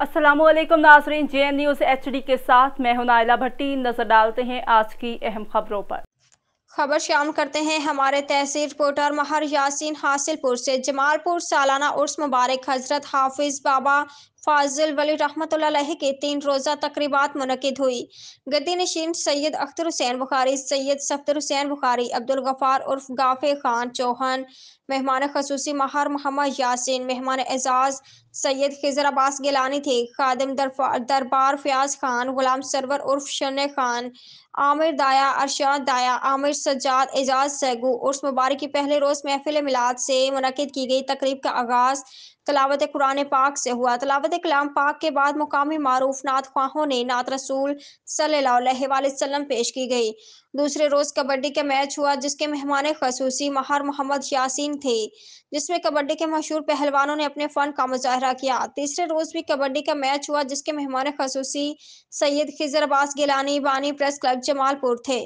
अस्सलाम वालेकुम नाज़रीन, JN न्यूज़ HD के साथ मैं हूं नाइला भट्टी। नजर डालते हैं आज की अहम खबरों पर। खबर शामिल करते हैं हमारे तहसील रिपोर्टर महर यासीन हासिलपुर से। जमालपुर सालाना उर्स मुबारक हजरत हाफिज बाबा फाजिल वली रहमतुल्लाह अलैहि के 3 रोज़ा तकरीबात मुनक्किद हुई। गद्दी नशीन सैयद अख्तर हुसैन बुखारी, सैयद सफदर हुसैन बुखारी, अब्दुल गफ्फार उर्फ गाफे खान चौहान, मेहमान खसूसी महर मोहम्मद यासीन, मेहमान एजाज सैयद खिजर अब्बास गिलानी थे। खादिम दरबार फयाज खान, गुलाम सरवर उर्फ शने खान, आमिर दाया, अरशाद दाया, आमिर सज्जाद, एजाज सैगू। उर्स मुबारक की पहले रोज़ महफिल मिलाद से मुनक्किद की गई तकरीब का आगाज़ तलावत कुरान पाक से हुआ। तलावत कलाम पाक के बाद मुकामी मारूफ नात ख्वाहों ने नात रसूल सल्लल्लाहु अलैहि वसल्लम पेश की गई। दूसरे रोज़ कबड्डी का मैच हुआ जिसके मेहमान खसूसी महर मोहम्मद यासीन थे, जिसमें कबड्डी के मशहूर पहलवानों ने अपने फ़न का मुजाहरा किया। तीसरे रोज़ भी कबड्डी का मैच हुआ जिसके मेहमान खसूसी सैयद खिजर अब्बास गिलानी बानी प्रेस क्लब जमालपुर थे।